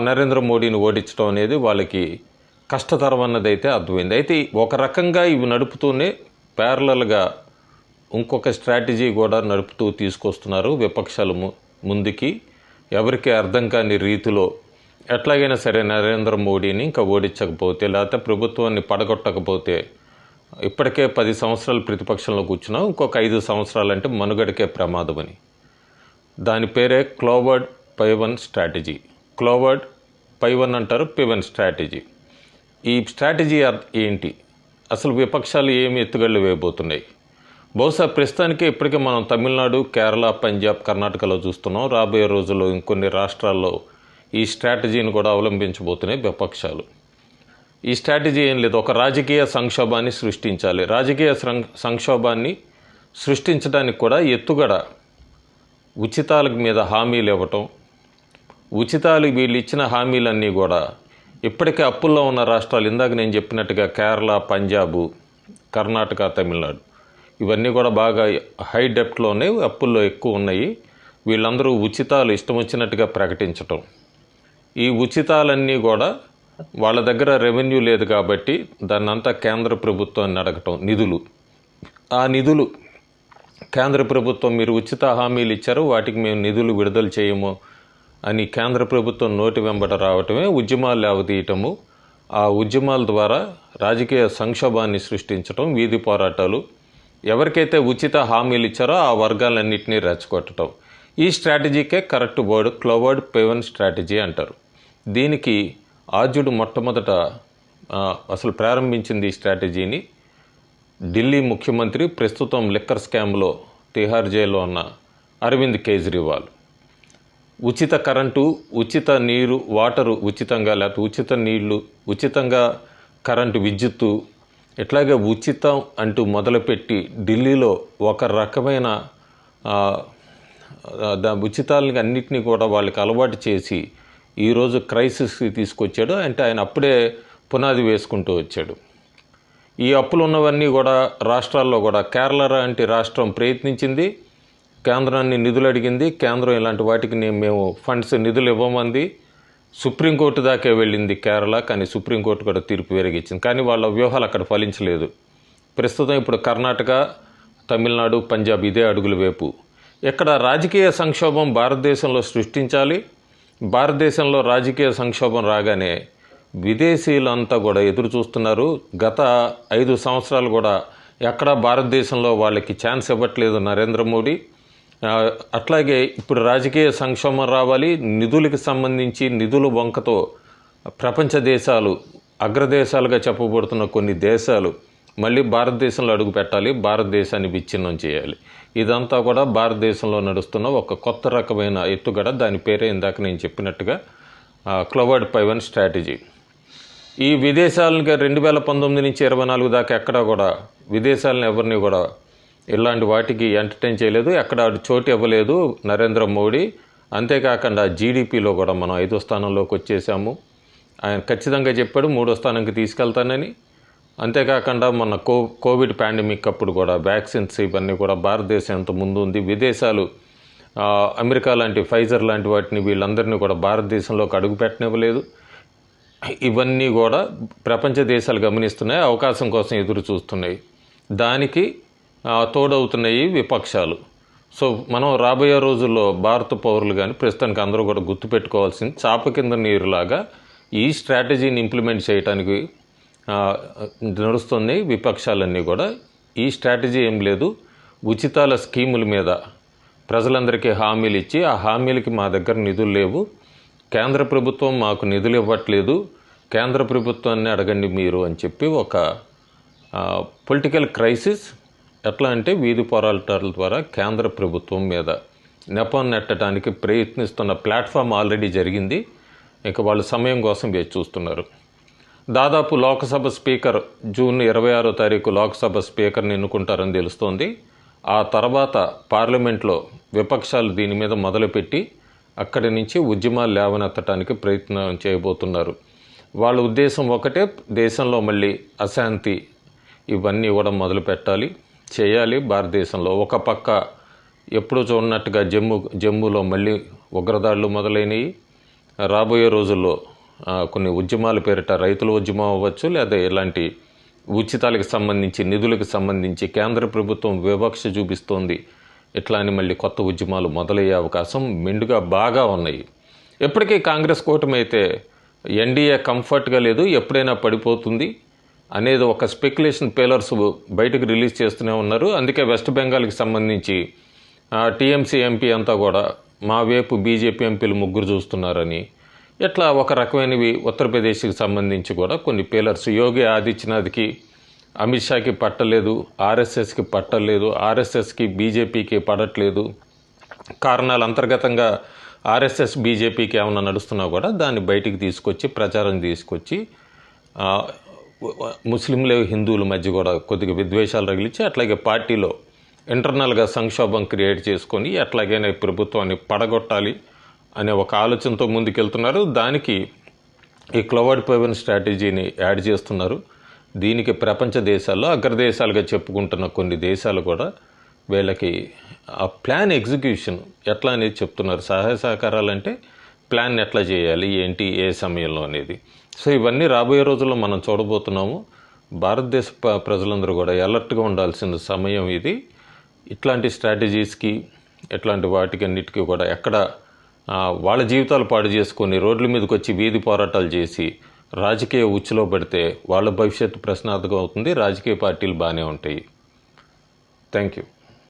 నరేంద్ర మోడీని ఓడించడం అనేది వాళ్ళకి కష్టతరం అన్నదైతే అర్థమైంది. అయితే ఒక రకంగా ఇవి నడుపుతూనే ప్యారలల్గా ఇంకొక స్ట్రాటజీ కూడా నడుపుతూ తీసుకొస్తున్నారు విపక్షాలు ముందుకి. ఎవరికి అర్థం కాని రీతిలో ఎట్లాగైనా సరే నరేంద్ర మోడీని ఇంకా ఓడించకపోతే, లేకపోతే ప్రభుత్వాన్ని పడగొట్టకపోతే, ఇప్పటికే 10 సంవత్సరాలు ప్రతిపక్షంలో కూర్చున్నాం, ఇంకొక 5 సంవత్సరాలంటే మనుగడకే ప్రమాదమని. దాని పేరే క్లోవర్డ్ పైవన్ స్ట్రాటజీ. క్లోవర్డ్ పైవన్ అంటారు, పివన్ స్ట్రాటజీ. ఈ స్ట్రాటజీ ఏంటి? అసలు విపక్షాలు ఏమి ఎత్తుగళ్ళు వేయబోతున్నాయి? బహుశా ప్రస్తుతానికి ఇప్పటికే మనం తమిళనాడు, కేరళ, పంజాబ్, కర్ణాటకలో చూస్తున్నాం. రాబోయే రోజుల్లో ఇంకొన్ని రాష్ట్రాల్లో ఈ స్ట్రాటజీని కూడా అవలంబించబోతున్నాయి విపక్షాలు. ఈ స్ట్రాటజీ ఏం లేదు, ఒక రాజకీయ సంక్షోభాన్ని సృష్టించాలి. రాజకీయ సంక్షోభాన్ని సృష్టించడానికి కూడా ఎత్తుగడ ఉచితాల మీద హామీలు ఇవ్వటం. ఉచితాలు వీళ్ళు ఇచ్చిన హామీలన్నీ కూడా ఇప్పటికే అప్పుల్లో ఉన్న రాష్ట్రాలు, ఇందాక నేను చెప్పినట్టుగా కేరళ, పంజాబు, కర్ణాటక, తమిళనాడు, ఇవన్నీ కూడా బాగా హై డెప్ట్లోనే అప్పుల్లో ఎక్కువ ఉన్నాయి. వీళ్ళందరూ ఉచితాలు ఇష్టం వచ్చినట్టుగా ప్రకటించటం. ఈ ఉచితాలన్నీ కూడా వాళ్ళ దగ్గర రెవెన్యూ లేదు కాబట్టి దాన్ని అంతా కేంద్ర ప్రభుత్వాన్ని అడగటం, నిధులు. ఆ నిధులు కేంద్ర ప్రభుత్వం, మీరు ఉచిత హామీలు ఇచ్చారు, వాటికి మేము నిధులు విడుదల చేయము అని కేంద్ర ప్రభుత్వం నోటి వెంబట రావటమే ఉద్యమాలు లేవదీయటము. ఆ ఉద్యమాల ద్వారా రాజకీయ సంక్షోభాన్ని సృష్టించటం, వీధి పోరాటాలు, ఎవరికైతే ఉచిత హామీలు ఇచ్చారో ఆ వర్గాలన్నింటినీ రెచ్చగొట్టడం. ఈ స్ట్రాటజీకే కరెక్ట్ వర్డ్ క్లోవర్డ్ పైవన్ స్ట్రాటజీ అంటారు. దీనికి ఆర్జుడు మొట్టమొదట అసలు ప్రారంభించింది ఈ స్ట్రాటజీని ఢిల్లీ ముఖ్యమంత్రి, ప్రస్తుతం లిక్కర్ స్కామ్లో తిహార్ జైల్లో ఉన్న అరవింద్ కేజ్రీవాల్. ఉచిత కరెంటు, ఉచిత నీరు, వాటరు ఉచితంగా, లేకపోతే ఉచిత నీళ్లు, ఉచితంగా కరెంటు, విద్యుత్తు, ఇట్లాగే ఉచితం అంటూ మొదలుపెట్టి ఢిల్లీలో ఒక రకమైన ఉచితాలని అన్నింటినీ కూడా వాళ్ళకి అలవాటు చేసి ఈరోజు క్రైసిస్కి తీసుకొచ్చాడు. అంటే ఆయన అప్పుడే పునాది వేసుకుంటూ వచ్చాడు. ఈ అప్పులు ఉన్నవన్నీ కూడా రాష్ట్రాల్లో కూడా కేరళ లాంటి రాష్ట్రం ప్రయత్నించింది, కేంద్రాన్ని నిధులు అడిగింది. కేంద్రం ఇలాంటి వాటికి మేము ఫండ్స్, నిధులు ఇవ్వమంది. సుప్రీంకోర్టు దాకే వెళ్ళింది కేరళ, కానీ సుప్రీంకోర్టు కూడా తీర్పు వేరేగిచ్చింది. కానీ వాళ్ళ వ్యూహాలు అక్కడ ఫలించలేదు. ప్రస్తుతం ఇప్పుడు కర్ణాటక, తమిళనాడు, పంజాబ్ ఇదే అడుగుల వైపు. ఇక్కడ రాజకీయ సంక్షోభం భారతదేశంలో సృష్టించాలి. భారతదేశంలో రాజకీయ సంక్షోభం రాగానే విదేశీయులంతా కూడా ఎదురు చూస్తున్నారు. గత 5 సంవత్సరాలు కూడా ఎక్కడా భారతదేశంలో వాళ్ళకి ఛాన్స్ ఇవ్వట్లేదు నరేంద్ర మోడీ. అట్లాగే ఇప్పుడు రాజకీయ సంక్షోభం రావాలి. నిధులకు సంబంధించి నిధుల వంకతో ప్రపంచ దేశాలు, అగ్రదేశాలుగా చెప్పబడుతున్న కొన్ని దేశాలు మళ్ళీ భారతదేశంలో అడుగు పెట్టాలి, భారతదేశాన్ని విచ్ఛిన్నం చేయాలి. ఇదంతా కూడా భారతదేశంలో నడుస్తున్న ఒక కొత్త రకమైన ఎత్తుగడ. దాని పేరే ఇందాక నేను చెప్పినట్టుగా క్లోవర్డ్ పైవన్ స్ట్రాటజీ. ఈ విదేశాలను 2019 నుంచి 24 దాకా ఎక్కడా కూడా విదేశాలను ఎవరిని కూడా ఇలాంటి వాటికి ఎంటర్టైన్ చేయలేదు, ఎక్కడ చోటు ఇవ్వలేదు నరేంద్ర మోడీ. అంతేకాకుండా జీడిపిలో కూడా మనం 5వ స్థానంలోకి వచ్చేసాము. ఆయన ఖచ్చితంగా చెప్పాడు 3వ స్థానానికి తీసుకెళ్తానని. అంతేకాకుండా మొన్న కోవిడ్ పాండమిక్ అప్పుడు కూడా వ్యాక్సిన్స్ ఇవన్నీ కూడా భారతదేశం ఎంత ముందు ఉంది. విదేశాలు అమెరికా లాంటి, ఫైజర్ లాంటి వాటిని వీళ్ళందరినీ కూడా భారతదేశంలోకి అడుగు పెట్టనివ్వలేదు. ఇవన్నీ కూడా ప్రపంచ దేశాలు గమనిస్తున్నాయి, అవకాశం కోసం ఎదురు చూస్తున్నాయి. దానికి తోడవుతున్నాయి విపక్షాలు. సో మనం రాబోయే రోజుల్లో భారత పౌరులు కానీ ప్రస్తుతానికి అందరూ కూడా గుర్తుపెట్టుకోవాల్సింది, చాప కింద నీరులాగా ఈ స్ట్రాటజీని ఇంప్లిమెంట్ చేయడానికి నడుస్తుంది విపక్షాలన్నీ కూడా. ఈ స్ట్రాటజీ ఏం లేదు, ఉచితాల స్కీముల మీద ప్రజలందరికీ హామీలు ఇచ్చి ఆ హామీలకి మా దగ్గర నిధులు లేవు, కేంద్ర ప్రభుత్వం మాకు నిధులు ఇవ్వట్లేదు, కేంద్ర ప్రభుత్వాన్ని అడగండి మీరు అని చెప్పి ఒక పొలిటికల్ క్రైసిస్. ఎట్లా అంటే వీధి పోరాటాల ద్వారా కేంద్ర ప్రభుత్వం మీద నెపం నెట్టడానికి ప్రయత్నిస్తున్న ప్లాట్ఫామ్ ఆల్రెడీ జరిగింది. ఇక వాళ్ళు సమయం కోసం వేచి చూస్తున్నారు. దాదాపు లోక్సభ స్పీకర్ జూన్ 26వ తారీఖు లోక్సభ స్పీకర్ని ఎన్నుకుంటారని తెలుస్తోంది. ఆ తర్వాత పార్లమెంట్లో విపక్షాలు దీని మీద మొదలుపెట్టి అక్కడి నుంచి ఉద్యమాలు లేవనెత్తడానికి ప్రయత్నం చేయబోతున్నారు. వాళ్ళ ఉద్దేశం ఒకటే, దేశంలో మళ్ళీ అశాంతి ఇవన్నీ కూడా మొదలు పెట్టాలి, చేయాలి భారతదేశంలో. ఒక పక్క ఎప్పుడూ చూడనట్టుగా జమ్మూలో మళ్ళీ ఉగ్రదాడులు మొదలైనవి. రాబోయే రోజుల్లో కొన్ని ఉద్యమాల పేరిట రైతుల ఉద్యమం అవ్వచ్చు, లేదా ఇలాంటి ఉచితాలకు సంబంధించి నిధులకు సంబంధించి కేంద్ర ప్రభుత్వం వివక్ష చూపిస్తోంది, ఇట్లా అని మళ్ళీ కొత్త ఉద్యమాలు మొదలయ్యే అవకాశం మెండుగా బాగా ఉన్నాయి. ఎప్పటికీ కాంగ్రెస్ కూటమి అయితే ఎన్డీఏ కంఫర్ట్గా లేదు, ఎప్పుడైనా పడిపోతుంది అనేది ఒక స్పెక్యులేషన్ పేలర్స్ బయటకు రిలీజ్ చేస్తూనే ఉన్నారు. అందుకే వెస్ట్ బెంగాల్కి సంబంధించి టీఎంసీ ఎంపీ అంతా కూడా మా వైపు బీజేపీ ఎంపీలు ముగ్గురు చూస్తున్నారని, ఇట్లా ఒక రకమైనవి ఉత్తరప్రదేశ్కి సంబంధించి కూడా కొన్ని పేలర్స్ యోగి ఆదిత్యనాథ్కి అమిత్ షాకి పట్టలేదు, ఆర్ఎస్ఎస్కి పట్టలేదు, ఆర్ఎస్ఎస్కి బీజేపీకి పడట్లేదు, కారణాలు అంతర్గతంగా ఆర్ఎస్ఎస్ బీజేపీకి ఏమైనా నడుస్తున్నా కూడా దాన్ని బయటికి తీసుకొచ్చి ప్రచారం తీసుకొచ్చి ముస్లింలు హిందువుల మధ్య కూడా కొద్దిగా విద్వేషాలు రగిలించి అట్లాగే పార్టీలో ఇంటర్నల్గా సంక్షోభం క్రియేట్ చేసుకొని ఎట్లాగైనా ప్రభుత్వాన్ని పడగొట్టాలి అనే ఒక ఆలోచనతో ముందుకెళ్తున్నారు. దానికి ఈ క్లౌడ్ పవన్ స్ట్రాటజీని యాడ్ చేస్తున్నారు. దీనికి ప్రపంచ దేశాల్లో అగ్రదేశాలుగా చెప్పుకుంటున్న కొన్ని దేశాలు కూడా వీళ్ళకి ఆ ప్లాన్ ఎగ్జిక్యూషన్ ఎట్లా అనేది చెప్తున్నారు. సహాయ సహకారాలంటే ప్లాన్ ఎట్లా చేయాలి, ఏంటి, ఏ సమయంలో అనేది. సో ఇవన్నీ రాబోయే రోజుల్లో మనం చూడబోతున్నాము. భారతదేశ ప్రజలందరూ కూడా అలర్ట్గా ఉండాల్సిన సమయం ఇది. ఇట్లాంటి స్ట్రాటజీస్కి, ఇట్లాంటి వాటికి అన్నిటికీ కూడా ఎక్కడ వాళ్ళ జీవితాలు పాడు చేసుకొని రోడ్ల మీదకి వచ్చి వీధి పోరాటాలు చేసి రాజకీయ ఉచ్చులో పడితే వాళ్ళ భవిష్యత్తు ప్రశ్నార్థకం అవుతుంది. రాజకీయ పార్టీలు బాగానే ఉంటాయి. Thank you.